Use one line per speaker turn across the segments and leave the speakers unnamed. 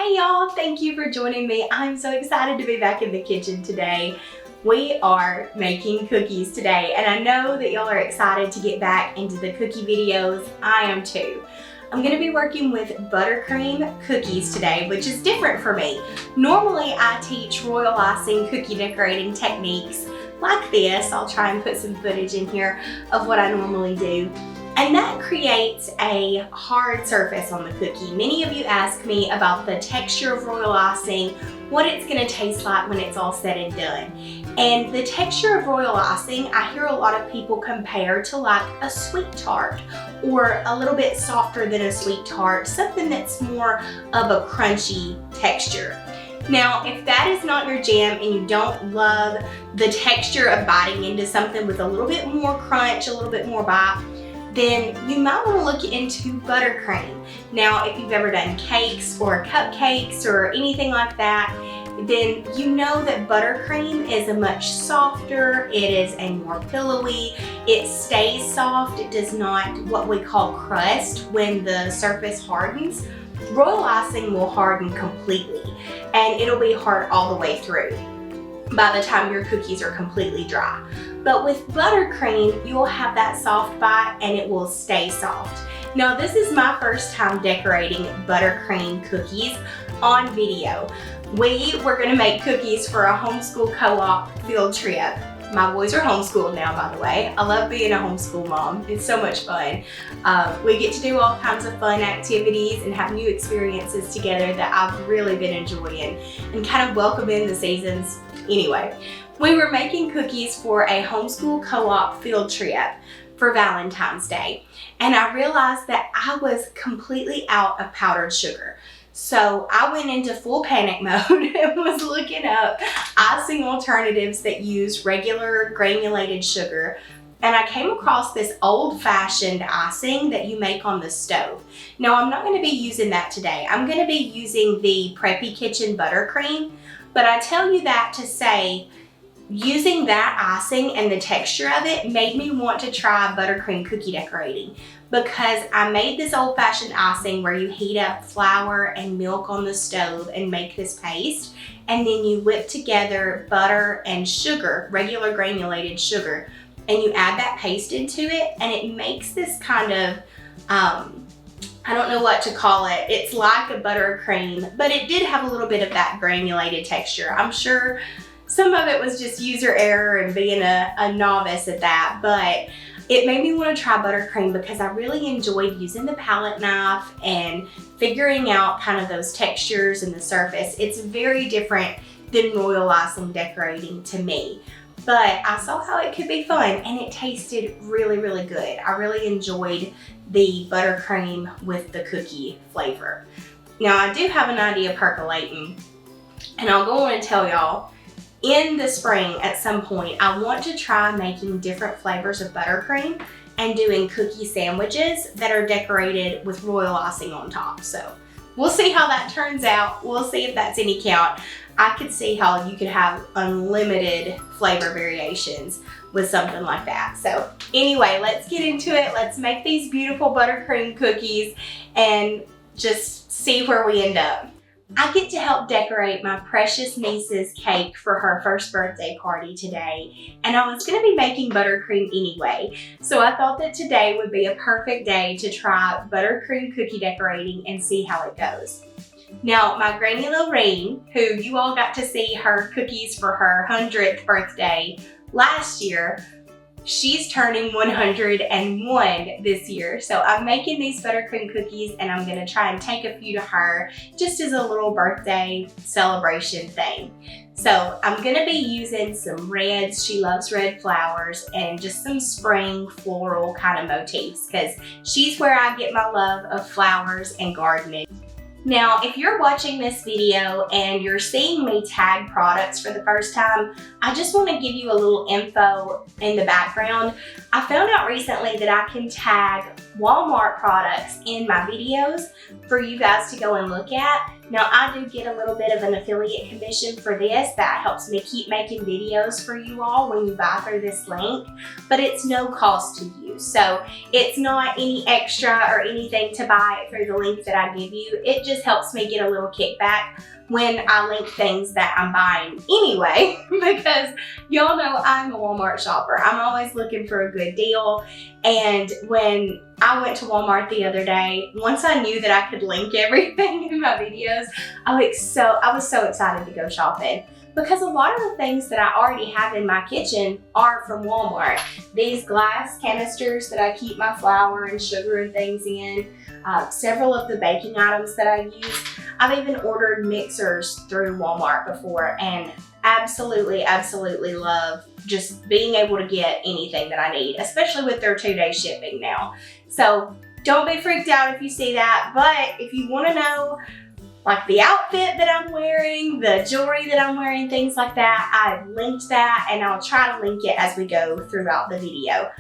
Hey y'all, thank you for joining me. I'm so excited to be back in the kitchen today. We are making cookies today, and I know that y'all are excited to get back into the cookie videos. I am too. I'm gonna be working with buttercream cookies today, which is different for me. Normally I teach royal icing cookie decorating techniques like this. I'll try and put some footage in here of what I normally do. And that creates a hard surface on the cookie. Many of you ask me about the texture of royal icing, what it's gonna taste like when it's all said and done. And the texture of royal icing, I hear a lot of people compare to like a sweet tart or a little bit softer than a sweet tart, something that's more of a crunchy texture. Now, if that is not your jam and you don't love the texture of biting into something with a little bit more crunch, a little bit more bite, then you might want to look into buttercream. Now, if you've ever done cakes or cupcakes or anything like that, then you know that buttercream is a much softer, it is a more pillowy, it stays soft, it does not what we call crust when the surface hardens. Royal icing will harden completely and it'll be hard all the way through by the time your cookies are completely dry. But with buttercream, you'll have that soft bite and it will stay soft. Now, this is my first time decorating buttercream cookies on video. We were gonna make cookies for a homeschool co-op field trip. My boys are homeschooled now, by the way. I love being a homeschool mom. It's so much fun. We get to do all kinds of fun activities and have new experiences together that I've really been enjoying and kind of welcome in the seasons. Anyway, we were making cookies for a homeschool co-op field trip for Valentine's Day. And I realized that I was completely out of powdered sugar. So I went into full panic mode and was looking up icing alternatives that use regular granulated sugar. And I came across this old-fashioned icing that you make on the stove. Now, I'm not gonna be using that today. I'm gonna be using the Preppy Kitchen buttercream, but I tell you that to say, using that icing and the texture of it made me want to try buttercream cookie decorating, because I made this old-fashioned icing where you heat up flour and milk on the stove and make this paste, and then you whip together butter and sugar, regular granulated sugar, and you add that paste into it, and it makes this kind of, I don't know what to call it. It's like a buttercream, but it did have a little bit of that granulated texture. I'm sure some of it was just user error and being a novice at that, but it made me want to try buttercream because I really enjoyed using the palette knife and figuring out kind of those textures and the surface. It's very different than royal icing decorating to me, but I saw how it could be fun and it tasted really, really good. I really enjoyed the buttercream with the cookie flavor. Now, I do have an idea percolating, and I'll go on and tell y'all, in the spring at some point, I want to try making different flavors of buttercream and doing cookie sandwiches that are decorated with royal icing on top. So we'll see how that turns out. We'll see if that's any count. I could see how you could have unlimited flavor variations with something like that. So anyway, let's get into it. Let's make these beautiful buttercream cookies and just see where we end up. I get to help decorate my precious niece's cake for her first birthday party today, and I was gonna be making buttercream anyway, so I thought that today would be a perfect day to try buttercream cookie decorating and see how it goes. Now, my Granny Lorraine, who you all got to see her cookies for her 100th birthday last year, she's turning 101 this year. So I'm making these buttercream cookies and I'm gonna try and take a few to her just as a little birthday celebration thing. So I'm gonna be using some reds. She loves red flowers, and just some spring floral kind of motifs, because she's where I get my love of flowers and gardening. Now, if you're watching this video and you're seeing me tag products for the first time, I just want to give you a little info in the background. I found out recently that I can tag Walmart products in my videos for you guys to go and look at. Now, I do get a little bit of an affiliate commission for this. That helps me keep making videos for you all when you buy through this link, but it's no cost to you. So it's not any extra or anything to buy it through the link that I give you. It just helps me get a little kickback when I link things that I'm buying anyway, because y'all know I'm a Walmart shopper. I'm always looking for a good deal. And when I went to Walmart the other day, once I knew that I could link everything in my videos, I was so excited to go shopping, because a lot of the things that I already have in my kitchen are from Walmart. These glass canisters that I keep my flour and sugar and things in, several of the baking items that I use. I've even ordered mixers through Walmart before, and absolutely love just being able to get anything that I need, especially with their 2-day shipping now. So don't be freaked out if you see that, but if you want to know like the outfit that I'm wearing, the jewelry that I'm wearing, things like that, I've linked that, and I'll try to link it as we go throughout the video.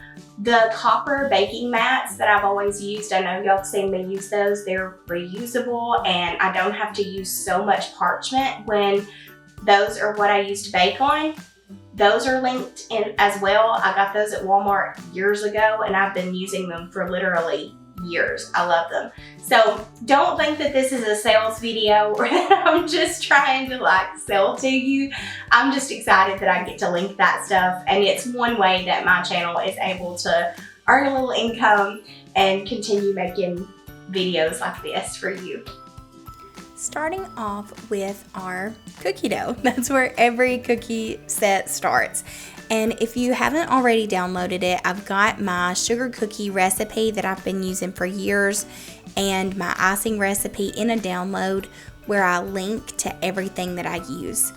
The copper baking mats that I've always used, I know y'all have seen me use those. They're reusable, and I don't have to use so much parchment when those are what I use to bake on. Those are linked in as well. I got those at Walmart years ago, and I've been using them for literally years. I love them. So don't think that this is a sales video or that I'm just trying to like sell to you. I'm just excited that I get to link that stuff, and it's one way that my channel is able to earn a little income and continue making videos like this for you. Starting off with our cookie dough. That's where every cookie set starts. And if you haven't already downloaded it, I've got my sugar cookie recipe that I've been using for years and my icing recipe in a download where I link to everything that I use.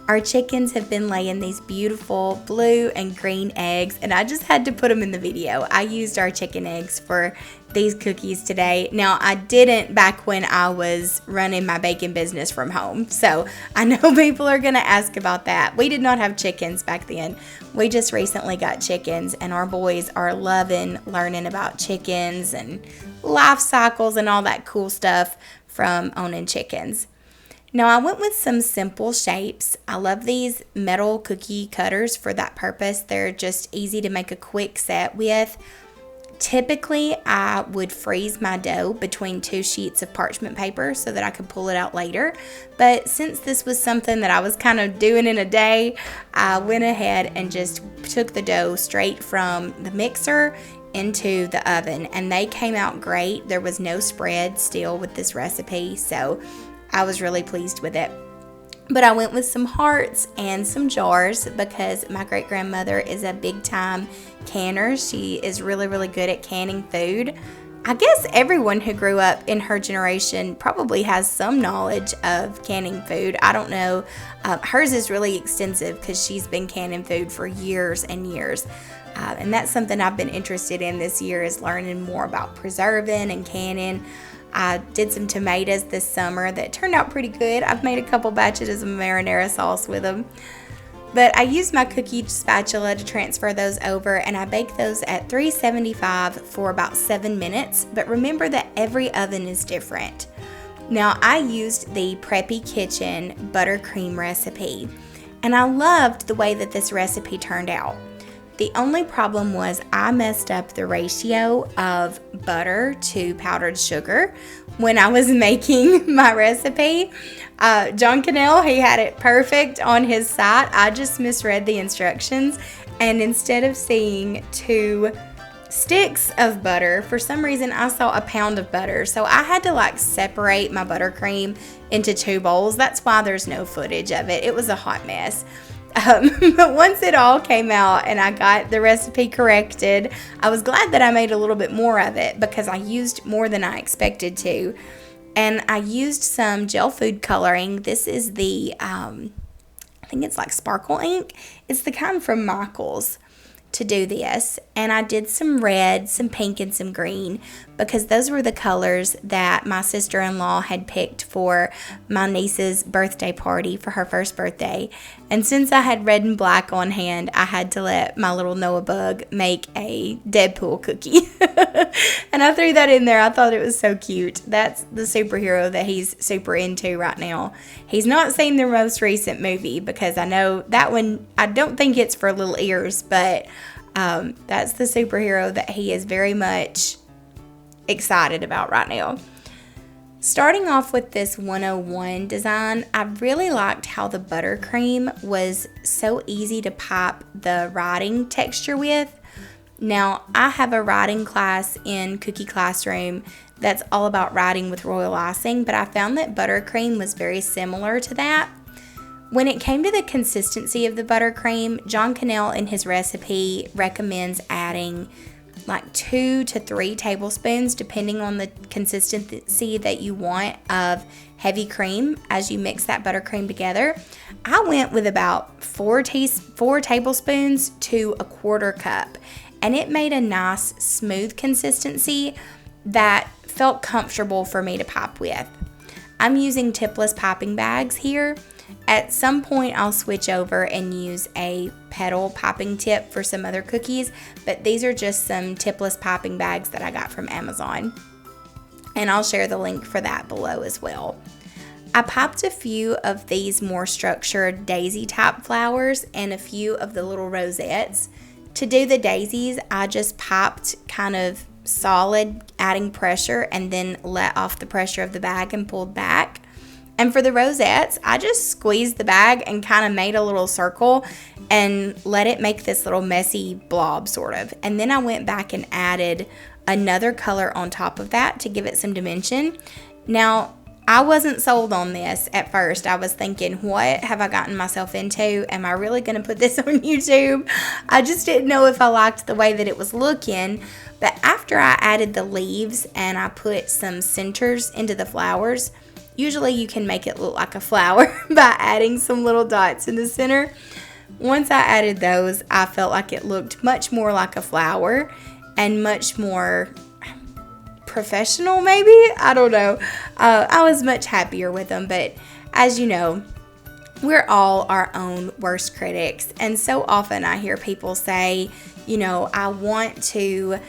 Our chickens have been laying these beautiful blue and green eggs, and I just had to put them in the video. I used our chicken eggs for these cookies today. Now, I didn't back when I was running my baking business from home, so I know people are going to ask about that. We did not have chickens back then. We just recently got chickens, and our boys are loving learning about chickens and life cycles and all that cool stuff from owning chickens. Now, I went with some simple shapes. I love these metal cookie cutters for that purpose. They're just easy to make a quick set with. Typically, I would freeze my dough between 2 sheets of parchment paper so that I could pull it out later. But since this was something that I was kind of doing in a day, I went ahead and just took the dough straight from the mixer into the oven, and they came out great. There was no spread still with this recipe, so I was really pleased with it. But I went with some hearts and some jars because my great-grandmother is a big-time canner. She is really good at canning food. I guess everyone who grew up in her generation probably has some knowledge of canning food. I don't know. Hers is really extensive because she's been canning food for years and years. And that's something I've been interested in this year, is learning more about preserving and canning. I did some tomatoes this summer that turned out pretty good. I've made a couple batches of marinara sauce with them. But I used my cookie spatula to transfer those over, and I baked those at 375 for about 7 minutes. But remember that every oven is different. Now, I used the Preppy Kitchen buttercream recipe, and I loved the way that this recipe turned out. The only problem was I messed up the ratio of butter to powdered sugar when I was making my recipe. John Cannell, he had it perfect on his site. I just misread the instructions, and instead of seeing 2 sticks of butter, for some reason I saw a pound of butter. So I had to separate my buttercream into 2 bowls. That's why there's no footage of it. It was a hot mess. But once it all came out and I got the recipe corrected, I was glad that I made a little bit more of it because I used more than I expected to. And I used some gel food coloring. This is the, I think it's like sparkle ink. It's the kind from Michael's. to do this, and I did some red, some pink, and some green because those were the colors that my sister-in-law had picked for my niece's birthday party for her first birthday. And since I had red and black on hand, I had to let my little Noah bug make a Deadpool cookie. And I threw that in there. I thought it was so cute. That's the superhero that he's super into right now. He's not seen the most recent movie because I know that one, I don't think it's for little ears, but that's the superhero that he is very much excited about right now. Starting off with this 101 design, I really liked how the buttercream was so easy to pop the writing texture with. Now, I have a writing class in Cookie Classroom that's all about writing with royal icing, but I found that buttercream was very similar to that. When it came to the consistency of the buttercream, John Cannell in his recipe recommends adding like 2 to 3 tablespoons depending on the consistency that you want of heavy cream as you mix that buttercream together. I went with about 4 tablespoons to a quarter cup, and it made a nice smooth consistency that felt comfortable for me to pop with. I'm using tipless piping bags here. At some point I'll switch over and use a petal piping tip for some other cookies, but these are just some tipless piping bags that I got from Amazon, and I'll share the link for that below as well. I popped a few of these more structured daisy type flowers and a few of the little rosettes. To do the daisies, I just popped kind of solid, adding pressure, and then let off the pressure of the bag and pulled back. And for the rosettes, I just squeezed the bag and kind of made a little circle and let it make this little messy blob sort of. And then I went back and added another color on top of that to give it some dimension. Now, I wasn't sold on this at first. I was thinking, what have I gotten myself into? Am I really going to put this on YouTube? I just didn't know if I liked the way that it was looking. But after I added the leaves and I put some centers into the flowers, usually you can make it look like a flower by adding some little dots in the center. Once I added those, I felt like it looked much more like a flower and much more professional maybe. I don't know. I was much happier with them, but as you know, we're all our own worst critics. And so often I hear people say, you know, I want to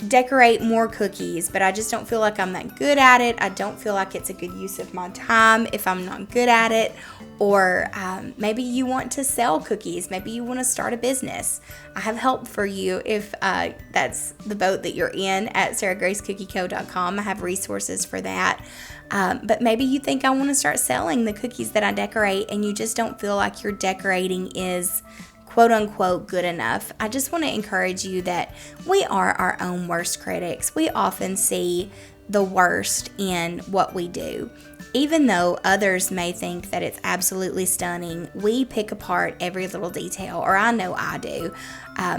decorate more cookies, but I just don't feel like I'm that good at it. I don't feel like it's a good use of my time if I'm not good at it. Or maybe you want to sell cookies. Maybe you want to start a business. I have help for you if that's the boat that you're in at sarahgracecookieco.com. I have resources for that. But maybe you think I want to start selling the cookies that I decorate and you just don't feel like your decorating is quote unquote good enough. I just want to encourage you that we are our own worst critics. We often see the worst in what we do. Even though others may think that it's absolutely stunning, we pick apart every little detail, or I know I do.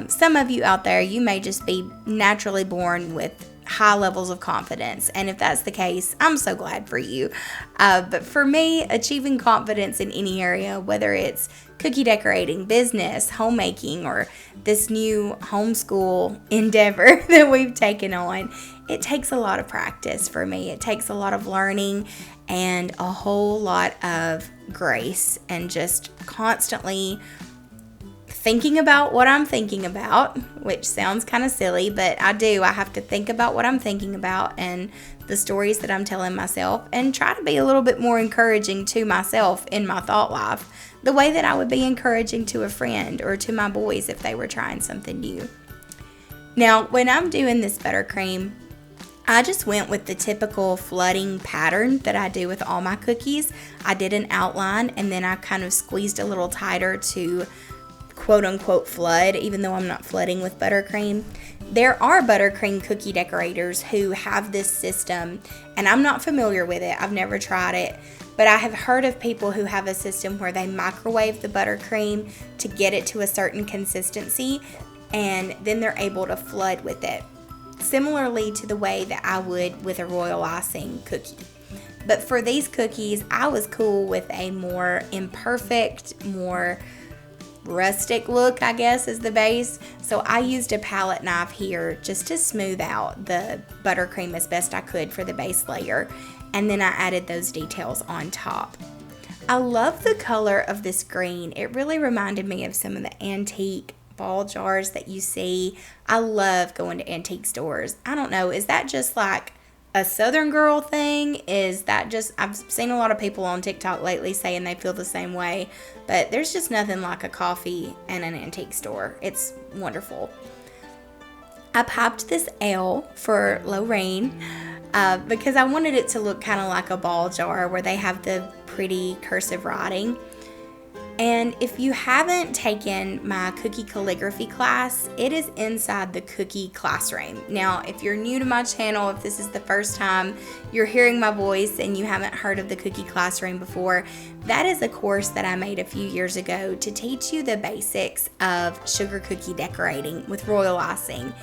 Some of you out there, you may just be naturally born with high levels of confidence, and if that's the case, I'm so glad for you. But for me, achieving confidence in any area, whether it's cookie decorating, business, homemaking, or this new homeschool endeavor that we've taken on, it takes a lot of practice for me. It takes a lot of learning and a whole lot of grace and just constantly thinking about what I'm thinking about, which sounds kind of silly, but I do. I have to think about what I'm thinking about and the stories that I'm telling myself and try to be a little bit more encouraging to myself in my thought life, the way that I would be encouraging to a friend or to my boys if they were trying something new. Now, when I'm doing this buttercream, I just went with the typical flooding pattern that I do with all my cookies. I did an outline and then I kind of squeezed a little tighter to quote unquote flood, even though I'm not flooding with buttercream. There are buttercream cookie decorators who have this system, and I'm not familiar with it. I've never tried it, but I have heard of people who have a system where they microwave the buttercream to get it to a certain consistency, and then they're able to flood with it, similarly to the way that I would with a royal icing cookie. But for these cookies, I was cool with a more imperfect, more rustic look, I guess, is the base. So I used a palette knife here just to smooth out the buttercream as best I could for the base layer. And then I added those details on top. I love the color of this green. It really reminded me of some of the antique ball jars that you see. I love going to antique stores. I don't know, is that just like a Southern girl thing? Is that just, I've seen a lot of people on TikTok lately saying they feel the same way, but there's just nothing like a coffee and an antique store. It's wonderful. I popped this L for Lorraine because I wanted it to look kind of like a ball jar where they have the pretty cursive writing. And if you haven't taken my cookie calligraphy class, it is inside the cookie classroom. Now, if you're new to my channel, if this is the first time you're hearing my voice and you haven't heard of the cookie classroom before, that is a course that I made a few years ago to teach you the basics of sugar cookie decorating with royal icing.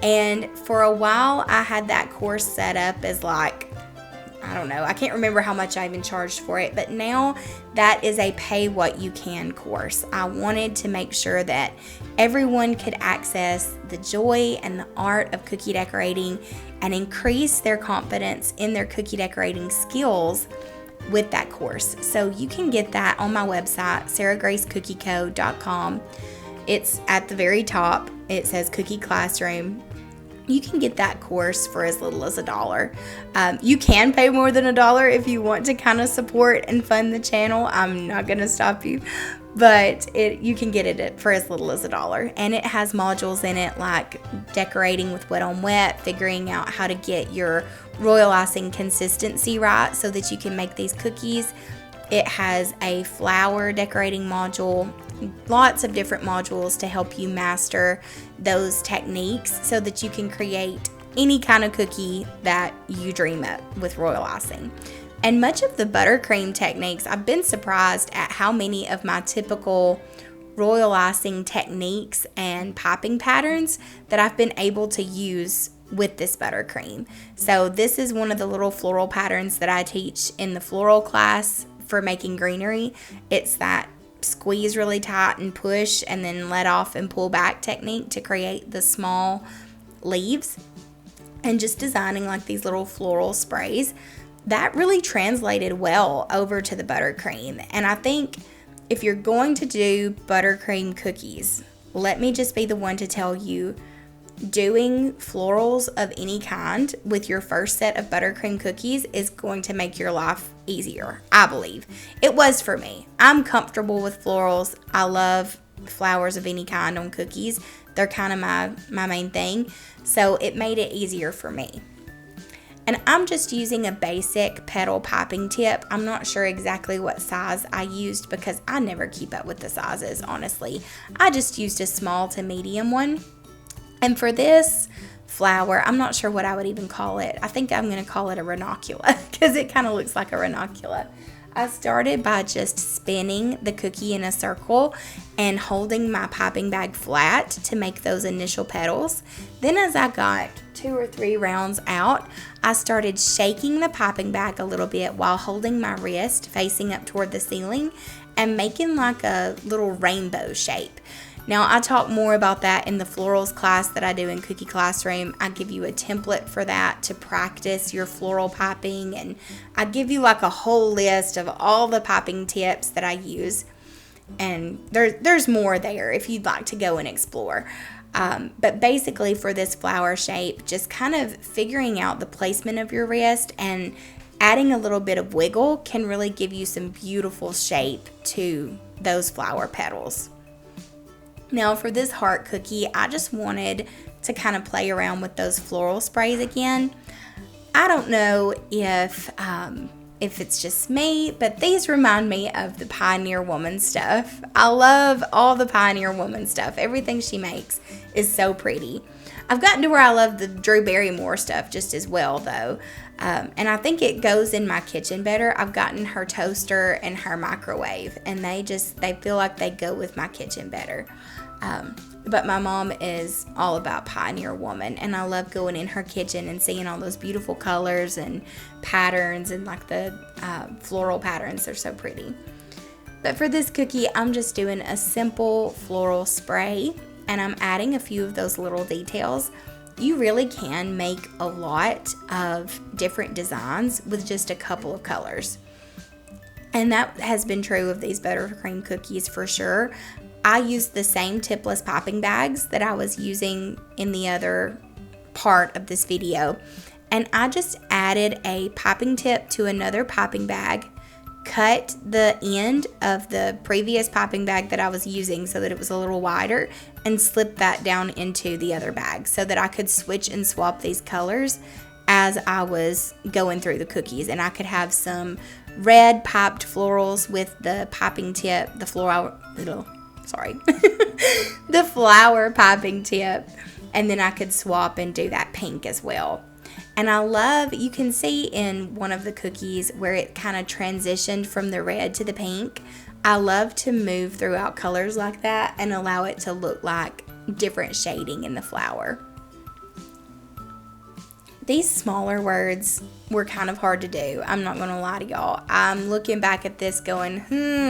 And for a while, I had that course set up as like, I don't know, I can't remember how much I even charged for it, but now that is a pay what you can course. I wanted to make sure that everyone could access the joy and the art of cookie decorating and increase their confidence in their cookie decorating skills with that course. So you can get that on my website, sarahgracecookieco.com. It's at the very top. It says Cookie Classroom. You can get that course for as little as $1. You can pay more than $1 if you want to kind of support and fund the channel. I'm not going to stop you, but you can get it for as little as $1. And it has modules in it like decorating with wet on wet, figuring out how to get your royal icing consistency right so that you can make these cookies. It has a flower decorating module, lots of different modules to help you master those techniques so that you can create any kind of cookie that you dream of with royal icing. And much of the buttercream techniques, I've been surprised at how many of my typical royal icing techniques and piping patterns that I've been able to use with this buttercream. So this is one of the little floral patterns that I teach in the floral class for making greenery. It's that squeeze really tight and push and then let off and pull back technique to create the small leaves, and just designing like these little floral sprays. That really translated well over to the buttercream. And I think if you're going to do buttercream cookies, let me just be the one to tell you, doing florals of any kind with your first set of buttercream cookies is going to make your life easier, I believe. It was for me. I'm comfortable with florals. I love flowers of any kind on cookies. They're kind of my main thing. So it made it easier for me. And I'm just using a basic petal piping tip. I'm not sure exactly what size I used because I never keep up with the sizes, honestly. I just used a small to medium one. And for this flower, I'm not sure what I would even call it. I think I'm going to call it a ranunculus because it kind of looks like a ranunculus. I started by just spinning the cookie in a circle and holding my piping bag flat to make those initial petals. Then as I got 2 or 3 rounds out, I started shaking the piping bag a little bit while holding my wrist facing up toward the ceiling and making like a little rainbow shape. Now, I talk more about that in the florals class that I do in Cookie Classroom. I give you a template for that to practice your floral piping, and I give you like a whole list of all the piping tips that I use. And there's more there if you'd like to go and explore. But basically for this flower shape, just kind of figuring out the placement of your wrist and adding a little bit of wiggle can really give you some beautiful shape to those flower petals. Now for this heart cookie, I just wanted to kind of play around with those floral sprays again. I don't know if it's just me, but these remind me of the Pioneer Woman stuff. I love all the Pioneer Woman stuff. Everything she makes is so pretty. I've gotten to where I love the Drew Barrymore stuff just as well, though. And I think it goes in my kitchen better. I've gotten her toaster and her microwave, and they feel like they go with my kitchen better. But my mom is all about Pioneer Woman, and I love going in her kitchen and seeing all those beautiful colors and patterns and like the floral patterns. They're so pretty. But for this cookie, I'm just doing a simple floral spray, and I'm adding a few of those little details. You really can make a lot of different designs with just a couple of colors. And that has been true of these buttercream cookies for sure. I used the same tipless popping bags that I was using in the other part of this video. And I just added a popping tip to another popping bag, cut the end of the previous popping bag that I was using so that it was a little wider, and slipped that down into the other bag so that I could switch and swap these colors as I was going through the cookies. And I could have some red popped florals with the popping tip, the floral, the flower popping tip, and then I could swap and do that pink as well. And I love, you can see in one of the cookies where it kind of transitioned from the red to the pink. I love to move throughout colors like that and allow it to look like different shading in the flower. These smaller words were kind of hard to do. I'm not going to lie to y'all. I'm looking back at this going,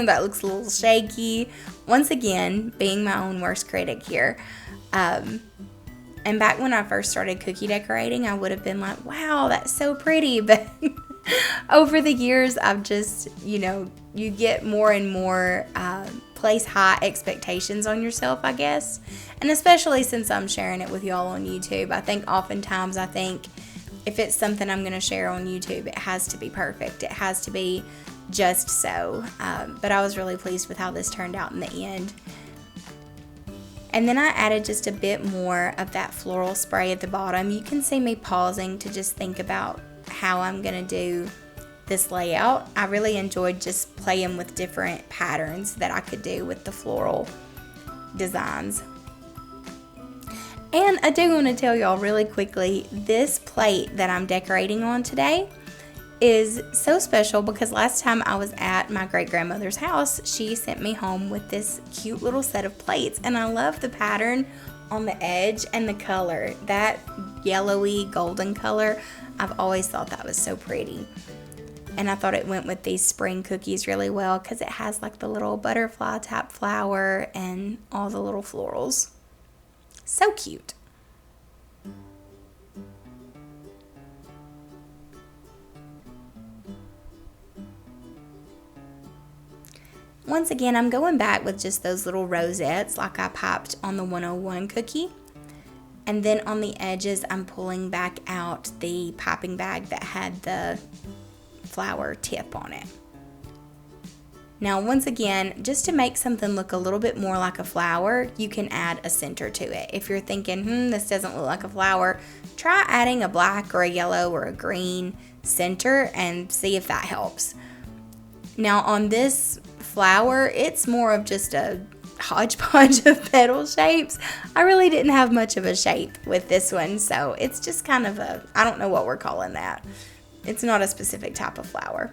that looks a little shaky. Once again, being my own worst critic here. And back when I first started cookie decorating, I would have been like, wow, that's so pretty. But over the years, I've just, you get more and more place high expectations on yourself, I guess. And especially since I'm sharing it with y'all on YouTube, I think if it's something I'm going to share on YouTube, it has to be perfect. It has to be just so. But I was really pleased with how this turned out in the end. And then I added just a bit more of that floral spray at the bottom. You can see me pausing to just think about how I'm going to do this layout. I really enjoyed just playing with different patterns that I could do with the floral designs. And I do want to tell y'all really quickly, this plate that I'm decorating on today is so special because last time I was at my great-grandmother's house, she sent me home with this cute little set of plates, and I love the pattern on the edge and the color, that yellowy golden color. I've always thought that was so pretty, and I thought it went with these spring cookies really well because it has like the little butterfly type flower and all the little florals. So cute. Once again, I'm going back with just those little rosettes like I popped on the 101 cookie. And then on the edges, I'm pulling back out the popping bag that had the flower tip on it. Now, once again, just to make something look a little bit more like a flower, you can add a center to it. If you're thinking, this doesn't look like a flower, try adding a black or a yellow or a green center and see if that helps. Now, on this flower, it's more of just a hodgepodge of petal shapes. I really didn't have much of a shape with this one, so it's just kind of I don't know what we're calling that. It's not a specific type of flower.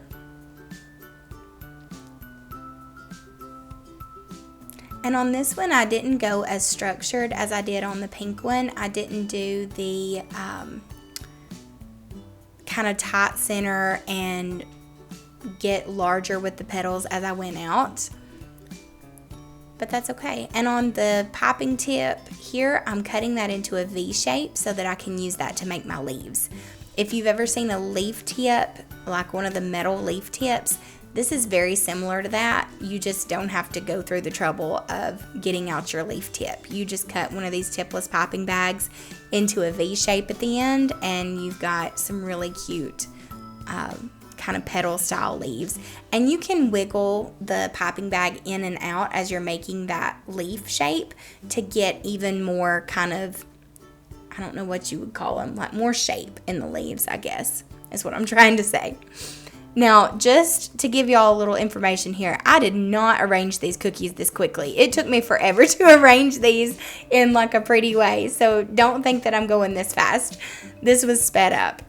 And on this one, I didn't go as structured as I did on the pink one. I didn't do the kind of tight center and get larger with the petals as I went out. But that's okay. And on the popping tip here, I'm cutting that into a V shape so that I can use that to make my leaves. If you've ever seen a leaf tip, like one of the metal leaf tips, this is very similar to that. You just don't have to go through the trouble of getting out your leaf tip. You just cut one of these tipless popping bags into a V shape at the end, and you've got some really cute kind of petal style leaves. And you can wiggle the popping bag in and out as you're making that leaf shape to get even more kind of, I don't know what you would call them, like more shape in the leaves, I guess, is what I'm trying to say. Now, just to give y'all a little information here, I did not arrange these cookies this quickly. It took me forever to arrange these in like a pretty way, so don't think that I'm going this fast. This was sped up.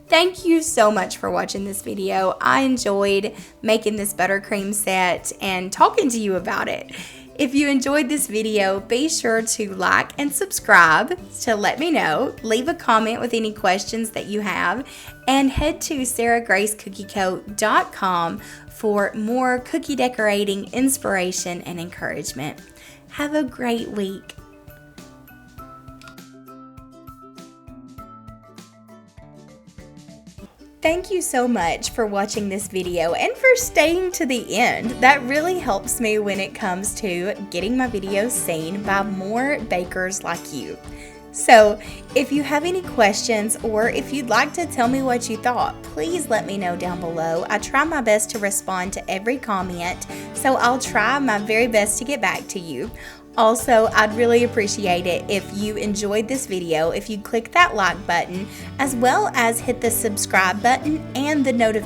Thank you so much for watching this video. I enjoyed making this buttercream set and talking to you about it. If you enjoyed this video, be sure to like and subscribe to let me know. Leave a comment with any questions that you have, and head to sarahgracecookieco.com for more cookie decorating inspiration and encouragement. Have a great week. Thank you so much for watching this video and for staying to the end. That really helps me when it comes to getting my videos seen by more bakers like you. So if you have any questions or if you'd like to tell me what you thought, please let me know down below. I try my best to respond to every comment, so I'll try my very best to get back to you. Also, I'd really appreciate it if you enjoyed this video, if you click that like button, as well as hit the subscribe button and the notification